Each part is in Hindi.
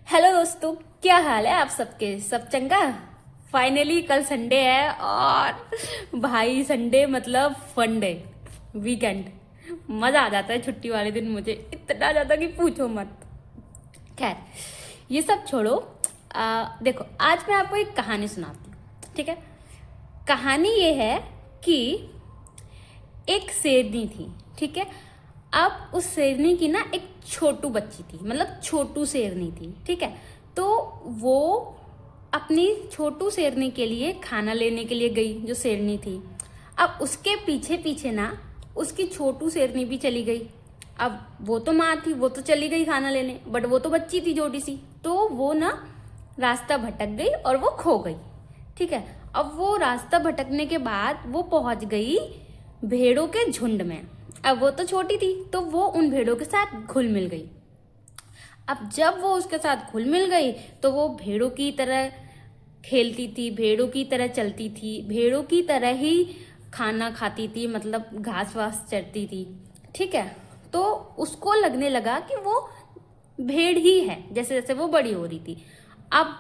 हेलो दोस्तों, क्या हाल है आप सबके? सब चंगा? फाइनली कल संडे है और भाई संडे मतलब फन डे, वीकेंड। मजा आ जाता है छुट्टी वाले दिन, मुझे इतना ज्यादा कि पूछो मत। खैर, ये सब छोड़ो। देखो, आज मैं आपको एक कहानी सुनाती हूँ, ठीक है? कहानी ये है कि एक शेरनी थी, ठीक है? अब उस शेरनी की ना एक छोटू बच्ची थी, मतलब छोटू शेरनी थी, ठीक है? तो वो अपनी छोटू शेरनी के लिए खाना लेने के लिए गई, जो शेरनी थी। अब उसके पीछे पीछे ना उसकी छोटू शेरनी भी चली गई। अब वो तो माँ थी, वो तो चली गई खाना लेने, बट वो तो बच्ची थी छोटी सी, तो वो ना रास्ता भटक गई और वो खो गई, ठीक है? अब वो रास्ता भटकने के बाद वो पहुंच गई भेड़ों के झुंड में। अब वो तो छोटी थी, तो वो उन भेड़ों के साथ घुल मिल गई। अब जब वो उसके साथ घुल मिल गई तो वो भेड़ों की तरह खेलती थी, भेड़ों की तरह चलती थी, भेड़ों की तरह ही खाना खाती थी, मतलब घास वास चरती थी, ठीक है? तो उसको लगने लगा कि वो भेड़ ही है, जैसे जैसे वो बड़ी हो रही थी। अब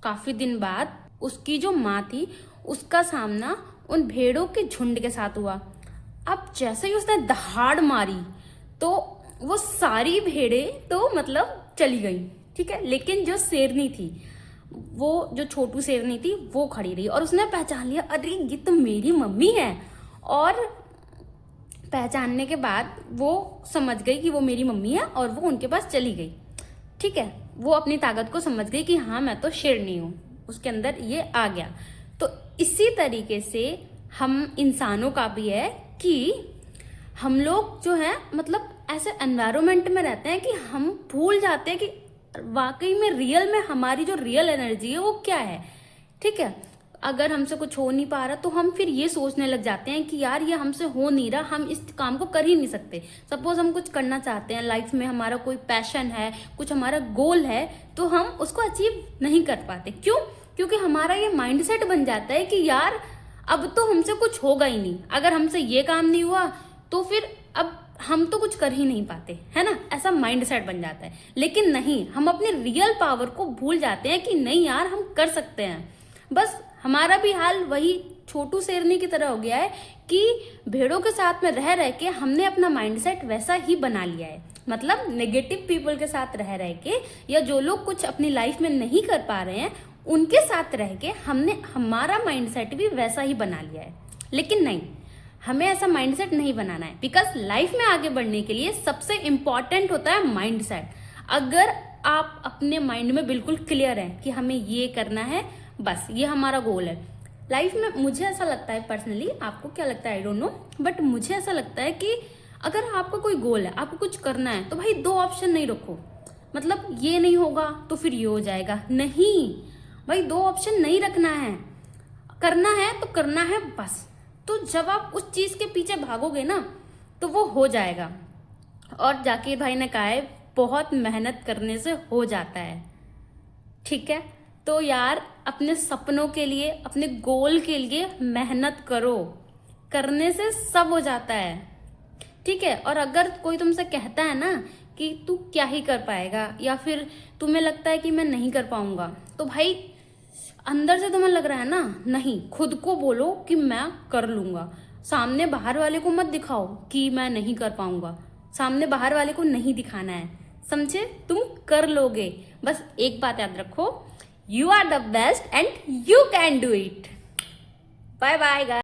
काफी दिन बाद उसकी जो माँ थी, उसका सामना उन भेड़ों के झुंड के साथ हुआ। अब जैसे ही उसने दहाड़ मारी तो वो सारी भेड़ें तो मतलब चली गई, ठीक है? लेकिन जो शेरनी थी, वो जो छोटू शेरनी थी, वो खड़ी रही और उसने पहचान लिया, अरे ये तो मेरी मम्मी है। और पहचानने के बाद वो समझ गई कि वो मेरी मम्मी है और वो उनके पास चली गई, ठीक है? वो अपनी ताकत को समझ गई कि हाँ, मैं तो शेरनी हूँ, उसके अंदर ये आ गया। तो इसी तरीके से हम इंसानों का भी है कि हम लोग जो है मतलब ऐसे एनवायरमेंट में रहते हैं कि हम भूल जाते हैं कि वाकई में रियल में हमारी जो रियल एनर्जी है वो क्या है, ठीक है? अगर हमसे कुछ हो नहीं पा रहा तो हम फिर ये सोचने लग जाते हैं कि यार ये हमसे हो नहीं रहा, हम इस काम को कर ही नहीं सकते। सपोज हम कुछ करना चाहते हैं लाइफ में, हमारा कोई पैशन है, कुछ हमारा गोल है, तो हम उसको अचीव नहीं कर पाते। क्यों? क्योंकि हमारा ये माइंडसेट बन जाता है कि यार अब तो हमसे कुछ होगा ही नहीं, अगर हमसे ये काम नहीं हुआ तो फिर अब हम तो कुछ कर ही नहीं पाते, है ना? ऐसा माइंडसेट बन जाता है। लेकिन नहीं, हम अपने रियल पावर को भूल जाते हैं कि नहीं यार, हम कर सकते हैं। बस हमारा भी हाल वही छोटू शेरनी की तरह हो गया है कि भेड़ों के साथ में रह रह के हमने अपना माइंडसेट वैसा ही बना लिया है। मतलब नेगेटिव पीपल के साथ रह रह के, या जो लोग कुछ अपनी लाइफ में नहीं कर पा रहे हैं उनके साथ रह के हमने हमारा माइंडसेट भी वैसा ही बना लिया है। लेकिन नहीं, हमें ऐसा माइंडसेट नहीं बनाना है, बिकॉज लाइफ में आगे बढ़ने के लिए सबसे इंपॉर्टेंट होता है माइंडसेट। अगर आप अपने माइंड में बिल्कुल क्लियर है कि हमें ये करना है, बस ये हमारा गोल है लाइफ में। मुझे ऐसा लगता है पर्सनली, आपको क्या लगता है आई डोंट नो, बट मुझे ऐसा लगता है कि अगर आपका कोई गोल है, आपको कुछ करना है, तो भाई दो ऑप्शन नहीं रखो। मतलब ये नहीं होगा तो फिर ये हो जाएगा, नहीं भाई, दो ऑप्शन नहीं रखना है। करना है तो करना है बस। तो जब आप उस चीज के पीछे भागोगे ना तो वो हो जाएगा। और जाकिर भाई ने कहा है, बहुत मेहनत करने से हो जाता है, ठीक है? तो यार अपने सपनों के लिए, अपने गोल के लिए मेहनत करो, करने से सब हो जाता है, ठीक है? और अगर कोई तुमसे कहता है ना कि तू क्या ही कर पाएगा, या फिर तुम्हें लगता है कि मैं नहीं कर पाऊंगा, तो भाई अंदर से तुम्हें लग रहा है ना, नहीं, खुद को बोलो कि मैं कर लूंगा। सामने बाहर वाले को मत दिखाओ कि मैं नहीं कर पाऊंगा, सामने बाहर वाले को नहीं दिखाना है, समझे? तुम कर लोगे। बस एक बात याद रखो, you are the best and you can do it. Bye bye guys.